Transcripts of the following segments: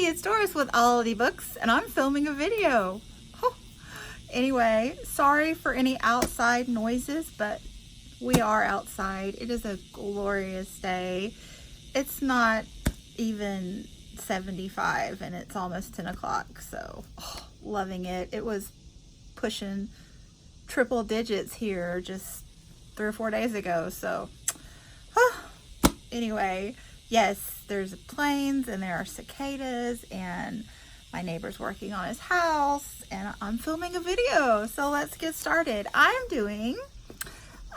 it's Doris with All of the Books, and I'm filming a video. Anyway, sorry for any outside noises, but we are outside. It is a glorious day. It's not even 75 and it's almost 10 o'clock, so loving it. It was pushing triple digits here just 3 or 4 days ago, so anyway, yes, there's planes and there are cicadas and my neighbor's working on his house and I'm filming a video, so let's get started. I'm doing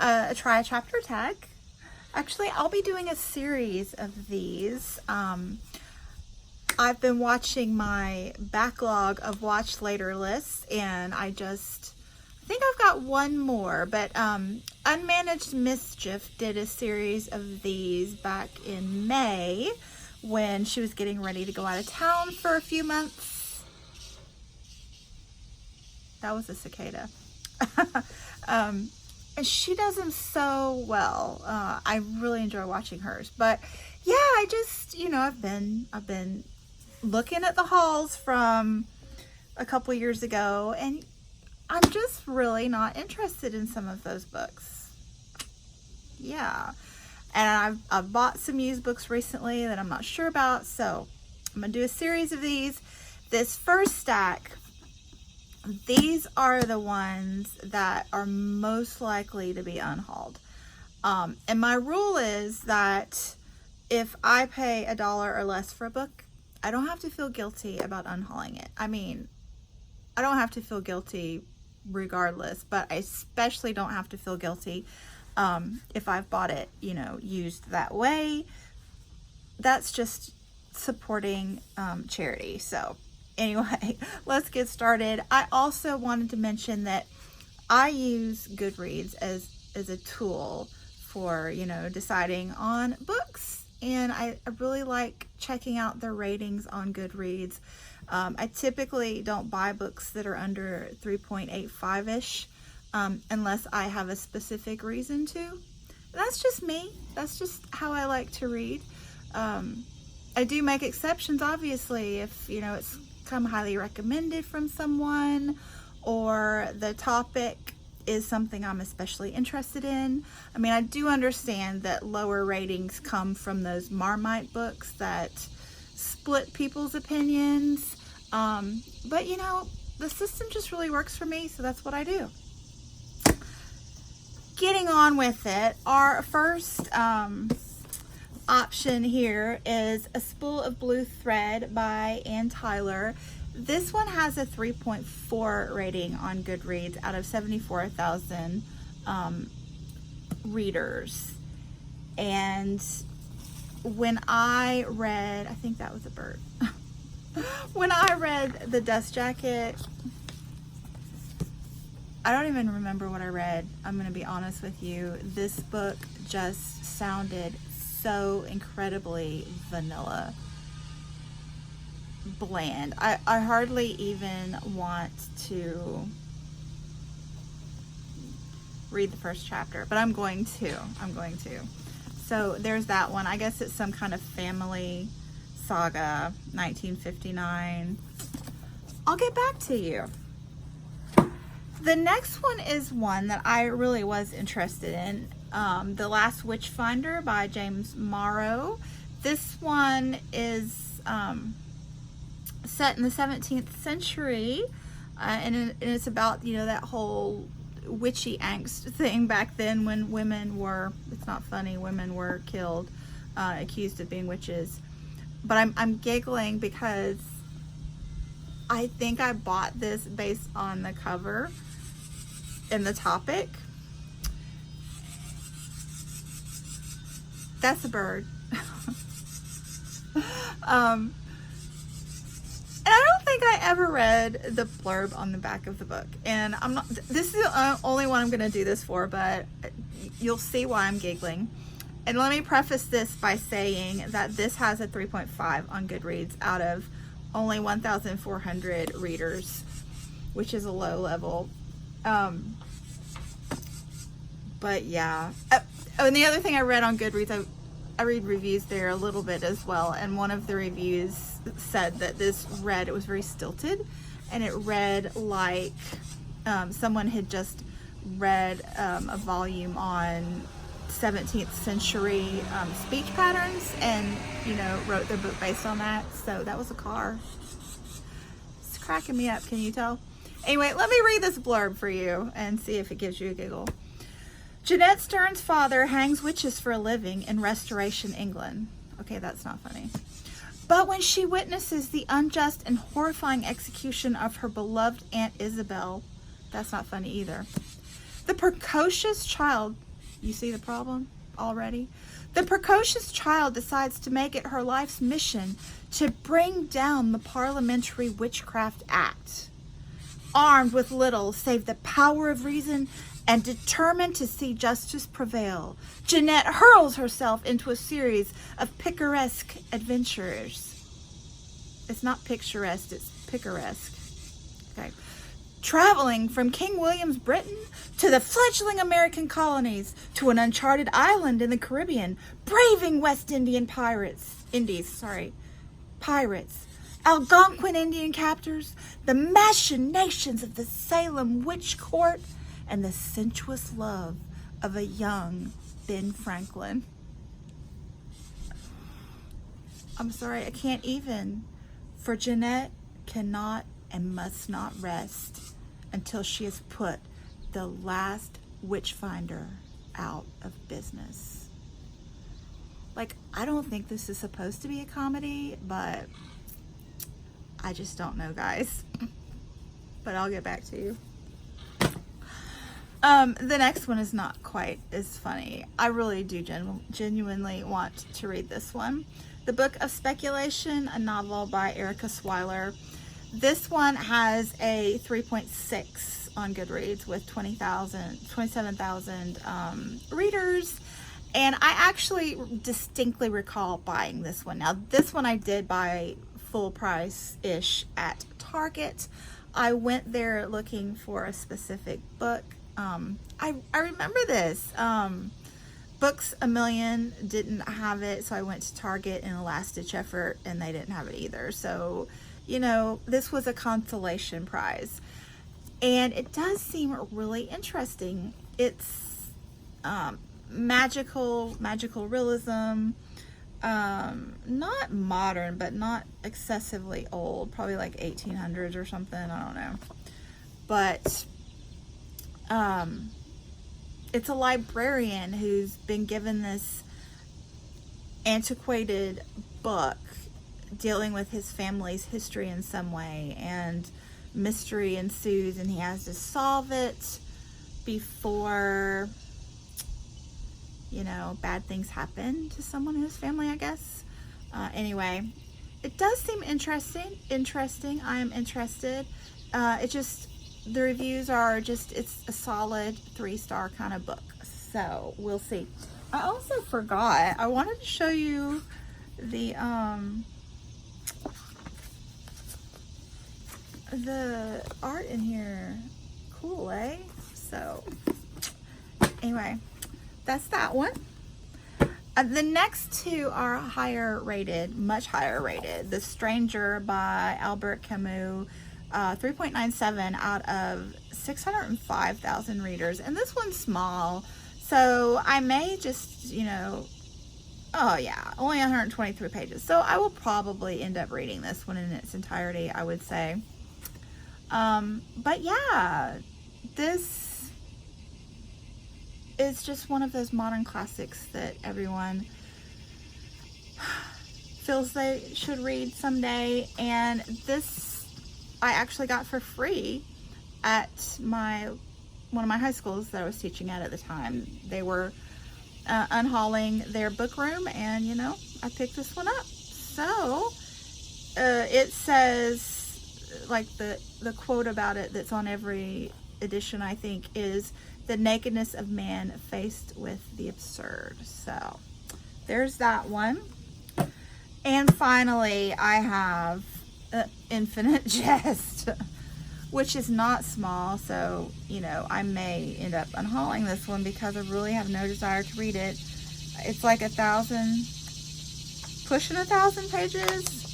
a try a chapter tag. Actually, I'll be doing a series of these. I've been watching my backlog of watch later lists, and I think I've got one more, but Unmanaged Mischief did a series of these back in May when she was getting ready to go out of town for a few months. That was a cicada. And she does them so well. I really enjoy watching hers. But yeah, I just, I've been looking at the hauls from a couple years ago, and I'm just really not interested in some of those books. Yeah. And I've bought some used books recently that I'm not sure about, so I'm going to do a series of these. This first stack, these are the ones that are most likely to be unhauled. And my rule is that if I pay $1 or less for a book, I don't have to feel guilty about unhauling it. I mean, I don't have to feel guilty regardless, but I especially don't have to feel guilty if I've bought it, used that way. That's just supporting charity. So anyway, let's get started. I also wanted to mention that I use Goodreads as a tool for, deciding on books. And I really like checking out the ratings on Goodreads. I typically don't buy books that are under 3.85-ish unless I have a specific reason to. And that's just me. That's just how I like to read. I do make exceptions, obviously, if, it's come highly recommended from someone or the topic is something I'm especially interested in. I mean, I do understand that lower ratings come from those Marmite books that split people's opinions. But the system just really works for me, so that's what I do. Getting on with it, our first option here is A Spool of Blue Thread by Ann Tyler. This one has a 3.4 rating on Goodreads out of 74,000 readers. And when I read, I think that was a bird. When I read The Dust Jacket, I don't even remember what I read. I'm going to be honest with you. This book just sounded so incredibly vanilla. Bland. I hardly even want to read the first chapter, but I'm going to. So there's that one. I guess it's some kind of family saga, 1959. I'll get back to you. The next one is one that I really was interested in. The Last Witchfinder by James Morrow. This one is set in the 17th century, and it's about, that whole witchy angst thing back then when women were, it's not funny, women were killed, accused of being witches. But I'm giggling because I think I bought this based on the cover and the topic. That's a bird. And I don't think I ever read the blurb on the back of the book. And this is the only one I'm going to do this for, but you'll see why I'm giggling. And let me preface this by saying that this has a 3.5 on Goodreads out of only 1,400 readers, which is a low level. But yeah. And the other thing I read on Goodreads, I read reviews there a little bit as well, and one of the reviews said that it was very stilted, and it read like someone had just read a volume on 17th century speech patterns and, wrote their book based on that. So that was a car. It's cracking me up, can you tell? Anyway, let me read this blurb for you and see if it gives you a giggle. Jeanette Stern's father hangs witches for a living in Restoration England. Okay, that's not funny. But when she witnesses the unjust and horrifying execution of her beloved Aunt Isabel, that's not funny either. The precocious child, you see the problem already? The precocious child decides to make it her life's mission to bring down the Parliamentary Witchcraft Act. Armed with little save the power of reason and determined to see justice prevail, Jeanette hurls herself into a series of picaresque adventures. It's not picturesque, it's picaresque. Okay. Traveling from King William's Britain to the fledgling American colonies to an uncharted island in the Caribbean, braving West Indian pirates, Algonquin Indian captors, the machinations of the Salem witch court, and the sensuous love of a young Ben Franklin. I'm sorry, I can't even. For Jeanette cannot and must not rest until she has put the last witchfinder out of business. Like, I don't think this is supposed to be a comedy, but I just don't know, guys. But I'll get back to you. The next one is not quite as funny. I really do genuinely want to read this one. The Book of Speculation, a novel by Erica Swyler. This one has a 3.6 on Goodreads with 27,000 readers. And I actually distinctly recall buying this one. Now, this one I did buy full price-ish at Target. I went there looking for a specific book. I remember this. Books A Million didn't have it, so I went to Target in a last-ditch effort, and they didn't have it either. So, this was a consolation prize. And it does seem really interesting. It's magical realism. Not modern, but not excessively old. Probably like 1800s or something. I don't know. But it's a librarian who's been given this antiquated book dealing with his family's history in some way, and mystery ensues, and he has to solve it before, bad things happen to someone in his family, I guess. Anyway, it does seem interesting. I am interested. The reviews are just, it's a solid 3-star kind of book. So we'll see. I also forgot, I wanted to show you the art in here. Cool, eh? So anyway, that's that one. The next two are much higher rated. The Stranger by Albert Camus, 3.97 out of 605,000 readers. And this one's small, so I may just, only 123 pages. So I will probably end up reading this one in its entirety, I would say. But yeah, this is just one of those modern classics that everyone feels they should read someday. And this I actually got for free at one of my high schools that I was teaching at the time. They were unhauling their book room, and I picked this one up. So it says, like, the quote about it that's on every edition, I think, is the nakedness of man faced with the absurd. So there's that one. And finally, I have Infinite Jest, which is not small, so I may end up unhauling this one because I really have no desire to read it. It's like 1,000, pushing 1,000 pages.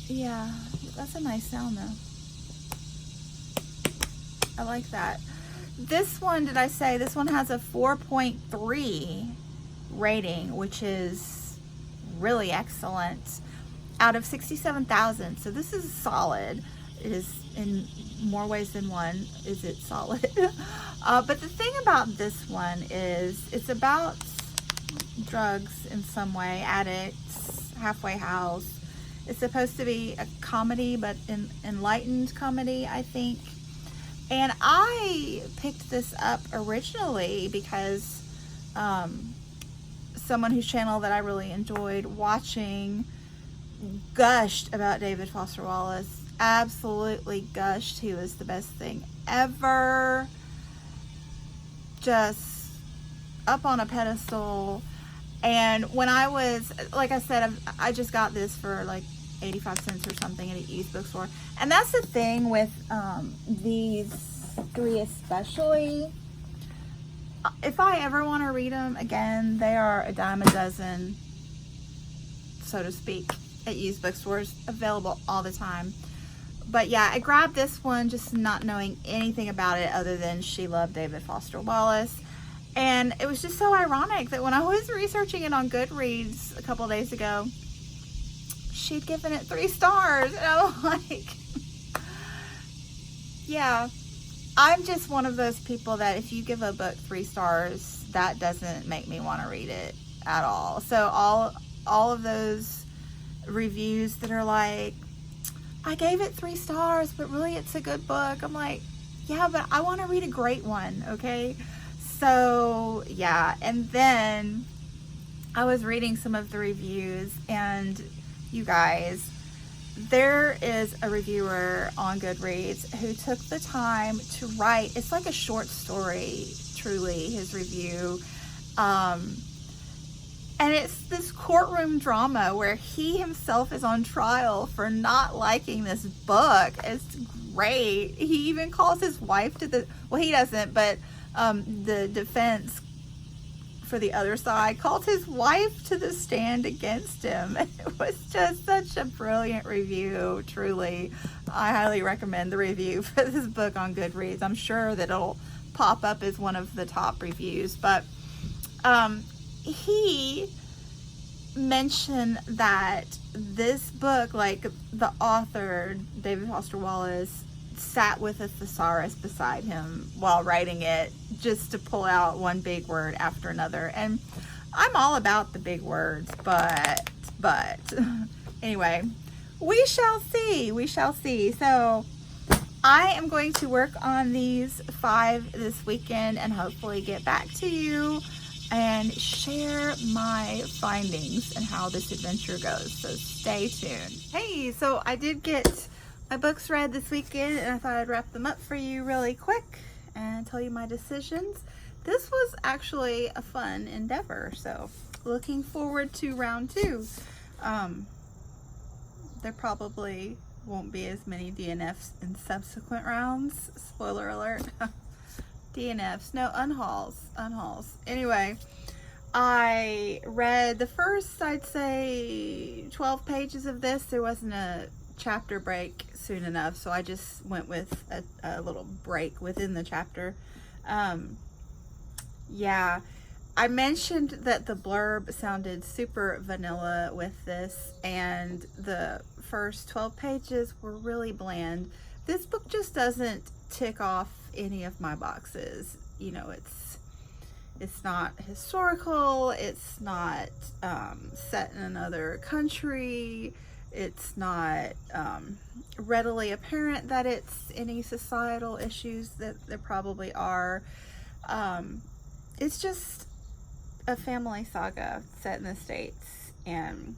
Yeah, that's a nice sound though. I like that. This one, did I say, this one has a 4.3 rating, which is really excellent, out of 67,000. So this is solid. It is, in more ways than one is it solid. But the thing about this one is it's about drugs in some way, addicts, halfway house. It's supposed to be a comedy, but an enlightened comedy, I think. And I picked this up originally because someone whose channel that I really enjoyed watching gushed about David Foster Wallace. Absolutely gushed. He was the best thing ever. Just up on a pedestal. And when I was, like I said, I just got this for like 85 cents or something at a used bookstore. And that's the thing with these three especially. If I ever want to read them again, they are a dime a dozen, so to speak, at used bookstores, available all the time. But yeah, I grabbed this one just not knowing anything about it other than she loved David Foster Wallace. And it was just so ironic that when I was researching it on Goodreads a couple days ago, she'd given it 3 stars. And I'm like, yeah, I'm just one of those people that if you give a book 3 stars, that doesn't make me want to read it at all. So all of those reviews that are like, I gave it 3 stars, but really it's a good book. I'm like, yeah, but I want to read a great one, okay? So yeah, and then I was reading some of the reviews, and you guys, there is a reviewer on Goodreads who took the time to write, it's like a short story, truly, his review. And it's this courtroom drama where he himself is on trial for not liking this book. It's great. He even calls his wife to the, well, he doesn't, but the defense for the other side called his wife to the stand against him. It was just such a brilliant review, truly. I highly recommend the review for this book on Goodreads. I'm sure that it'll pop up as one of the top reviews, but he mentioned that this book, like the author, David Foster Wallace, sat with a thesaurus beside him while writing it just to pull out one big word after another. And I'm all about the big words, but anyway, we shall see. So I am going to work on these 5 this weekend and hopefully get back to you and share my findings and how this adventure goes. So stay tuned. Hey, so I did get my books read this weekend, and I thought I'd wrap them up for you really quick and tell you my decisions. This was actually a fun endeavor, so looking forward to round 2. There probably won't be as many DNFs in subsequent rounds. Spoiler alert. DNFs, no, unhauls. Anyway, I read the first, I'd say, 12 pages of this. There wasn't a chapter break soon enough, so I just went with a little break within the chapter. Yeah, I mentioned that the blurb sounded super vanilla with this, and the first 12 pages were really bland. This book just doesn't tick off any of my boxes. You know, it's not historical, it's not set in another country, it's not readily apparent that it's any societal issues that there probably are. It's just a family saga set in the States, and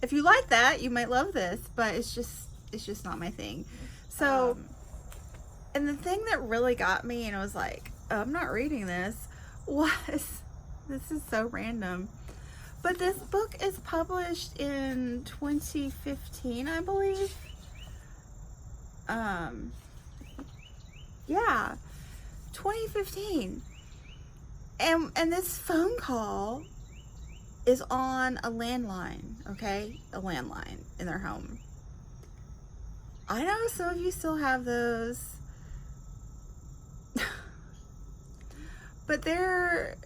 if you like that, you might love this, but it's just not my thing. So and the thing that really got me, and I was like, oh, I'm not reading this, was, this is so random, but this book is published in 2015, I believe. Yeah, 2015. And this phone call is on a landline, okay? A landline in their home. I know some of you still have those. But they're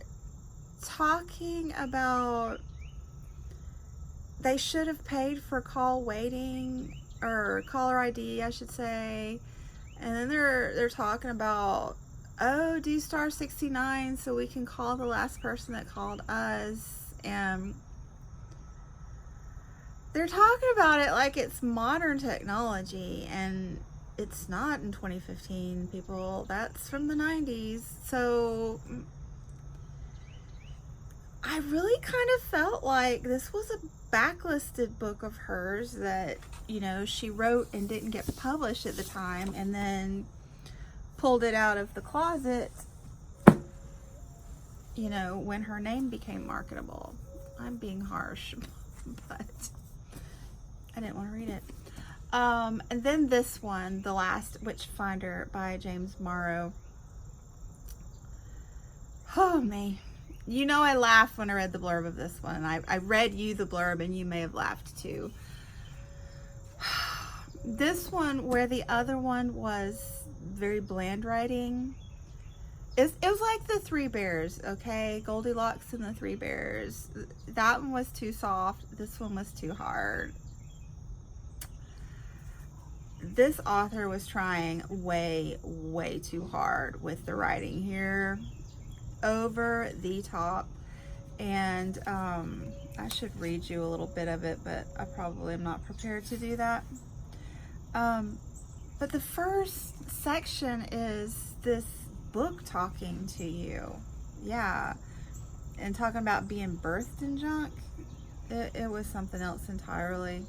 talking about they should have paid for call waiting, or caller ID, I should say. And then they're talking about, oh, do star 69 so we can call the last person that called us. And they're talking about it like it's modern technology, and it's not in 2015, people. That's from the 90s. So I really kind of felt like this was a backlisted book of hers that, you know, she wrote and didn't get published at the time, and then pulled it out of the closet, you know, when her name became marketable. I'm being harsh, but I didn't want to read it. And then this one, The Last Witchfinder by James Morrow. Oh, me. You know, I laughed when I read the blurb of this one. I read you the blurb, and you may have laughed too. This one, where the other one was very bland writing, it was like the Three Bears, okay? Goldilocks and the Three Bears. That one was too soft. This one was too hard. This author was trying way, way too hard with the writing here. Over the top. And I should read you a little bit of it, but I probably am not prepared to do that. But the first section is this book talking to you. Yeah. And talking about being birthed in junk. It was something else entirely.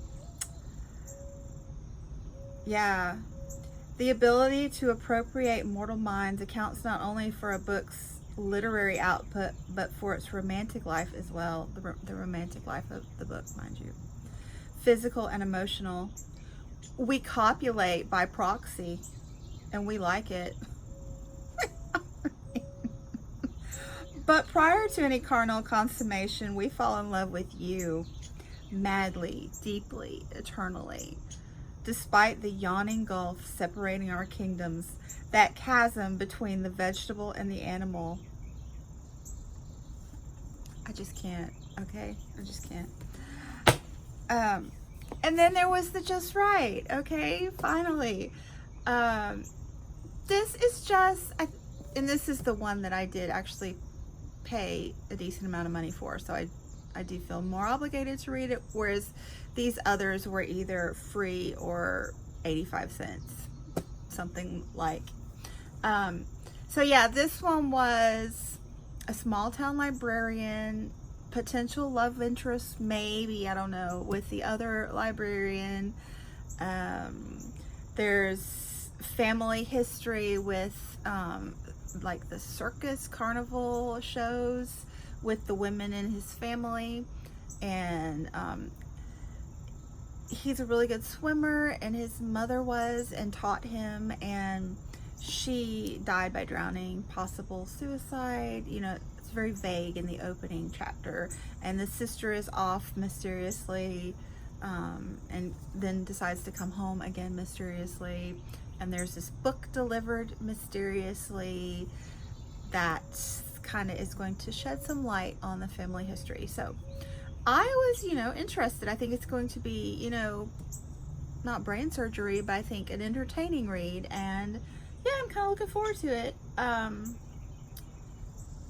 Yeah. The ability to appropriate mortal minds accounts not only for a book's literary output, but for its romantic life as well. The romantic life of the book, mind you. Physical and emotional. We copulate by proxy, and we like it. But prior to any carnal consummation, we fall in love with you, madly, deeply, eternally. Despite the yawning gulf separating our kingdoms, that chasm between the vegetable and the animal. I just can't, okay? I just can't. And then there was the Just Right, okay? Finally. This is just, and this is the one that I did actually pay a decent amount of money for, so I do feel more obligated to read it, whereas these others were either free or 85 cents, something like. So yeah, this one was a small town librarian, potential love interest, maybe, I don't know, with the other librarian. There's family history with like the circus carnival shows with the women in his family, and he's a really good swimmer, and his mother was and taught him, and she died by drowning, possible suicide. You know, it's very vague in the opening chapter. And the sister is off mysteriously, and then decides to come home again mysteriously. And there's this book delivered mysteriously that kind of is going to shed some light on the family history. So I was, you know, interested. I think it's going to be, you know, not brain surgery, but I think an entertaining read. And yeah, I'm kind of looking forward to it. I'm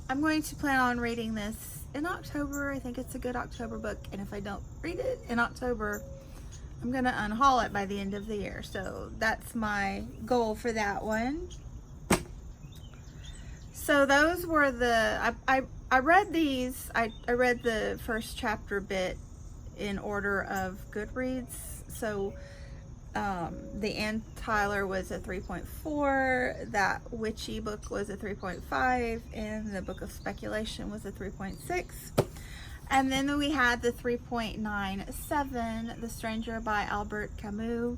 going to plan on reading this in October. I think it's a good October book. And if I don't read it in October, I'm going to unhaul it by the end of the year. So that's my goal for that one. So those were the, I read these, I read the first chapter bit in order of Goodreads. So the Ann Tyler was a 3.4, that witchy book was a 3.5, and the Book of Speculation was a 3.6. And then we had the 3.97, The Stranger by Albert Camus.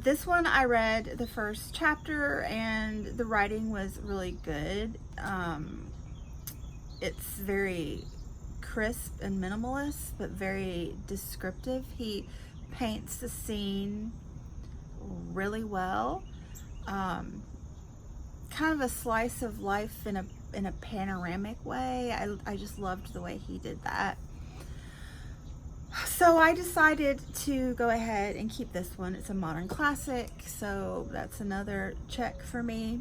This one I read the first chapter, and the writing was really good. it's very crisp and minimalist, but very descriptive. He paints the scene really well. Kind of a slice of life in a panoramic way. I just loved the way he did that. So I decided to go ahead and keep this one. It's a modern classic, so that's another check for me.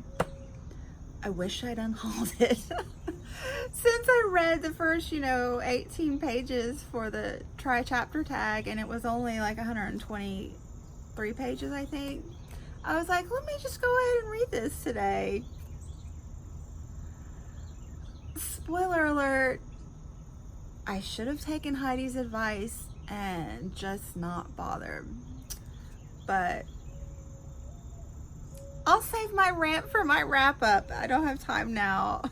I wish I'd unhauled it. Since I read the first, 18 pages for the try chapter tag, and it was only like 123 pages, I think. I was like, let me just go ahead and read this today. Spoiler alert, I should have taken Heidi's advice and just not bothered. But I'll save my rant for my wrap up. I don't have time now.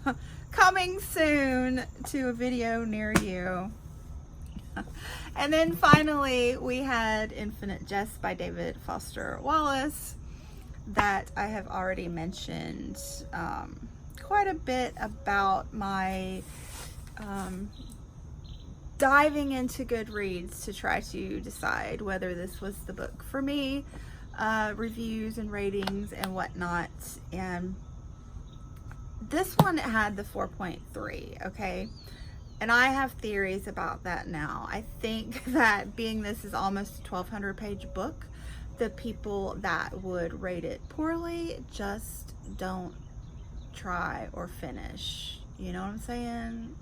Coming soon to a video near you. And then finally we had Infinite Jest by David Foster Wallace, that I have already mentioned quite a bit about my diving into Goodreads to try to decide whether this was the book for me, reviews and ratings and whatnot. And this one had the 4.3, okay? And I have theories about that now. I think that being this is almost a 1,200 page book, the people that would rate it poorly just don't try or finish. You know what I'm saying?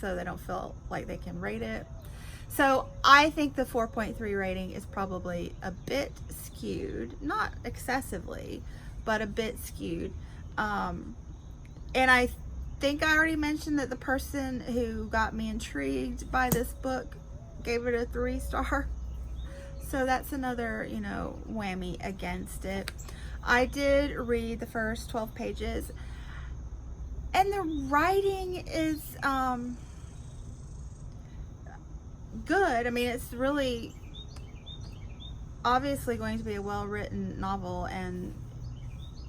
So they don't feel like they can rate it. So I think the 4.3 rating is probably a bit skewed, not excessively, but a bit skewed. And I think I already mentioned that the person who got me intrigued by this book gave it a 3-star. So that's another, whammy against it. I did read the first 12 pages, and the writing is good. I mean, it's really obviously going to be a well-written novel, and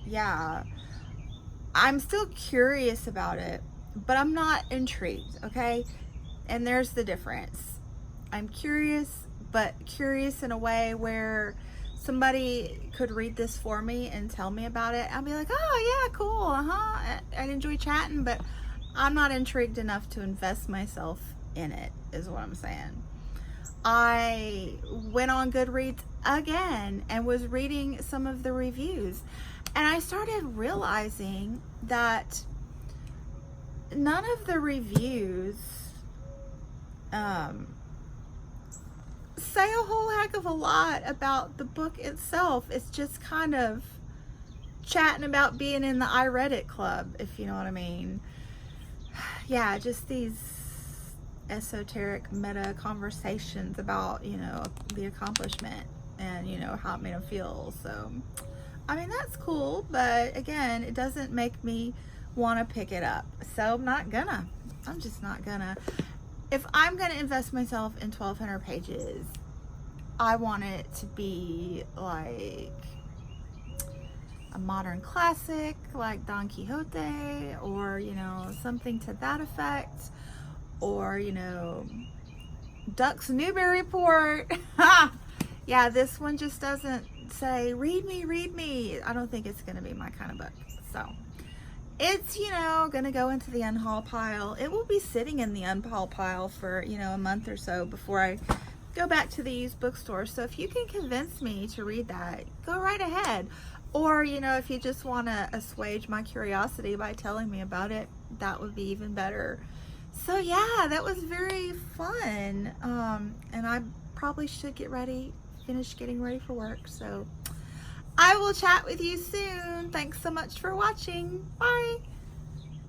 yeah, I'm still curious about it, but I'm not intrigued, okay? And there's the difference. I'm curious, but curious in a way where somebody could read this for me and tell me about it. I'll be like, oh yeah, cool, I'd enjoy chatting, but I'm not intrigued enough to invest myself in it, is what I'm saying. I went on Goodreads again and was reading some of the reviews, and I started realizing that none of the reviews say a whole heck of a lot about the book itself. It's just kind of chatting about being in the I Read It club, if you know what I mean. Yeah, just these esoteric meta conversations about, the accomplishment and, how it made them feel. So, I mean, that's cool, but again, it doesn't make me want to pick it up. So I'm just not gonna. If I'm gonna invest myself in 1,200 pages, I want it to be like a modern classic like Don Quixote, or something to that effect, or Duck's Newburyport. Yeah, this one just doesn't say read me. I don't think it's gonna be my kind of book. So it's gonna go into the unhaul pile. It will be sitting in the unhaul pile for a month or so before I go back to the used bookstore. So if you can convince me to read that, go right ahead. Or if you just want to assuage my curiosity by telling me about it, that would be even better. So yeah, that was very fun. And I probably should finish getting ready for work. So I will chat with you soon. Thanks so much for watching. Bye.